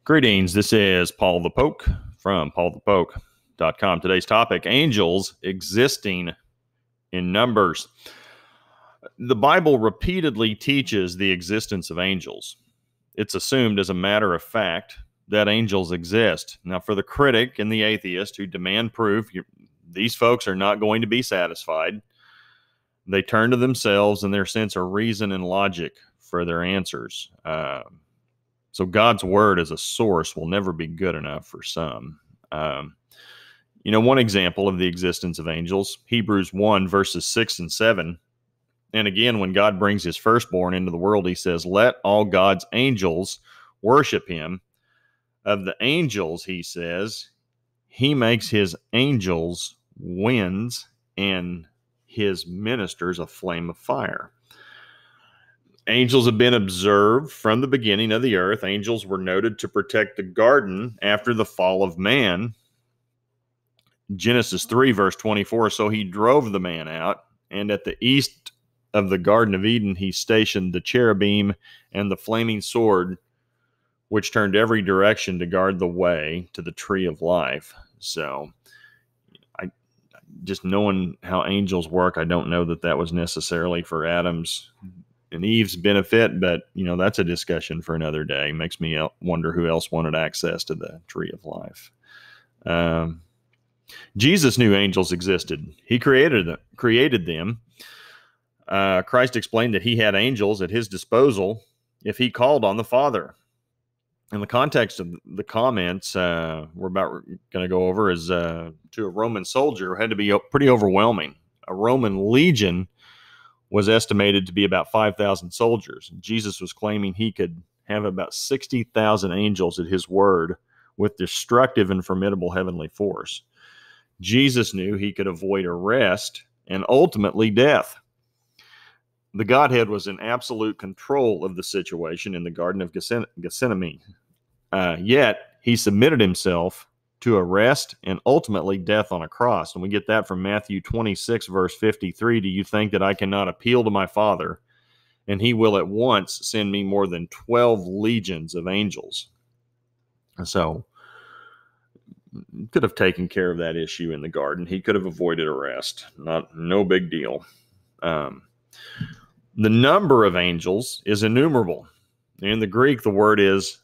Greetings. This is Paul the Poke from paulthepoke.com. Today's topic, angels existing in numbers. The Bible repeatedly teaches the existence of angels. It's assumed as a matter of fact that angels exist. Now, for the critic and the atheist who demand proof, these folks are not going to be satisfied. They turn to themselves and their sense of reason and logic for their answers. So God's word as a source will never be good enough for some. One example of the existence of angels, Hebrews 1, verses 6 and 7. And again, when God brings his firstborn into the world, he says, "Let all God's angels worship him. Of the angels," he says, "he makes his angels winds and his ministers a flame of fire." Angels have been observed from the beginning of the earth. Angels were noted to protect the garden after the fall of man. Genesis 3, verse 24, "So he drove the man out, and at the east of the Garden of Eden he stationed the cherubim and the flaming sword, which turned every direction to guard the way to the tree of life." So, just knowing how angels work, I don't know that was necessarily for Adam's and Eve's benefit, but that's a discussion for another day. Makes me wonder who else wanted access to the tree of life. Jesus knew angels existed. He created them. Christ explained that he had angels at his disposal if he called on the Father. In the context of the comments we're about going to go over is to a Roman soldier had to be pretty overwhelming. A Roman legion was estimated to be about 5,000 soldiers. Jesus was claiming he could have about 60,000 angels at his word with destructive and formidable heavenly force. Jesus knew he could avoid arrest and ultimately death. The Godhead was in absolute control of the situation in the Garden of Gethsemane. Yet he submitted himself to arrest and ultimately death on a cross. And we get that from Matthew 26, verse 53. "Do you think that I cannot appeal to my Father, and he will at once send me more than 12 legions of angels?" So he could have taken care of that issue in the garden. He could have avoided arrest. No big deal. The number of angels is innumerable. In the Greek, the word is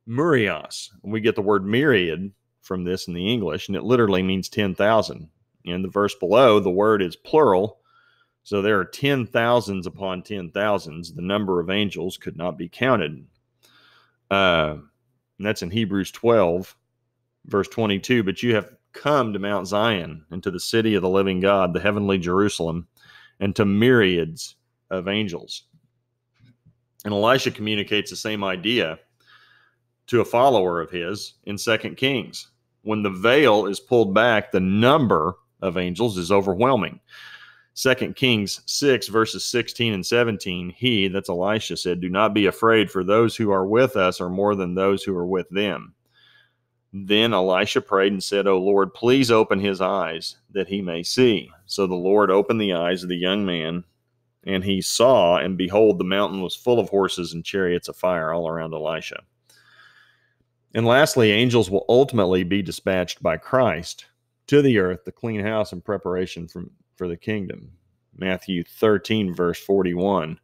myrios. We get the word myriad from this in the English, and it literally means 10,000. In the verse below, the word is plural, so there are 10,000s upon 10,000s. The number of angels could not be counted. And that's in Hebrews 12, verse 22. "But you have come to Mount Zion, and to the city of the living God, the heavenly Jerusalem, and to myriads of angels." And Elisha communicates the same idea to a follower of his in 2 Kings. When the veil is pulled back, the number of angels is overwhelming. 2 Kings 6, verses 16 and 17, that's Elisha, said, "Do not be afraid, for those who are with us are more than those who are with them." Then Elisha prayed and said, "O Lord, please open his eyes that he may see." So the Lord opened the eyes of the young man, and he saw, and behold, the mountain was full of horses and chariots of fire all around Elisha. And lastly, angels will ultimately be dispatched by Christ to the earth to clean house in preparation for the kingdom. Matthew 13, verse 41.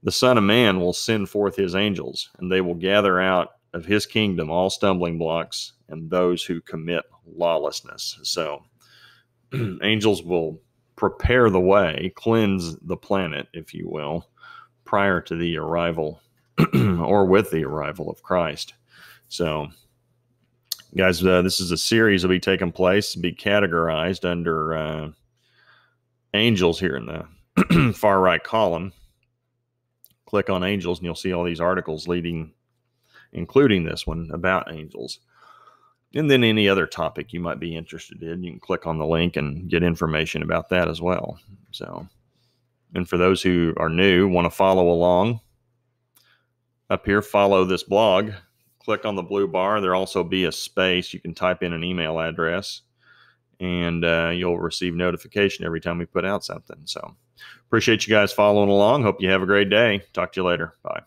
"The Son of Man will send forth his angels, and they will gather out of his kingdom all stumbling blocks and those who commit lawlessness." So angels will prepare the way, cleanse the planet, if you will, prior to the arrival or with the arrival of Christ. So, guys, this is a series that will be taking place, be categorized under angels here in the far right column. Click on angels, and you'll see all these articles including this one, about angels. And then any other topic you might be interested in, you can click on the link and get information about that as well. So, and for those who are new, want to follow along, up here, follow this blog. Click on the blue bar. There'll also be a space. You can type in an email address, and you'll receive notification every time we put out something. So appreciate you guys following along. Hope you have a great day. Talk to you later. Bye.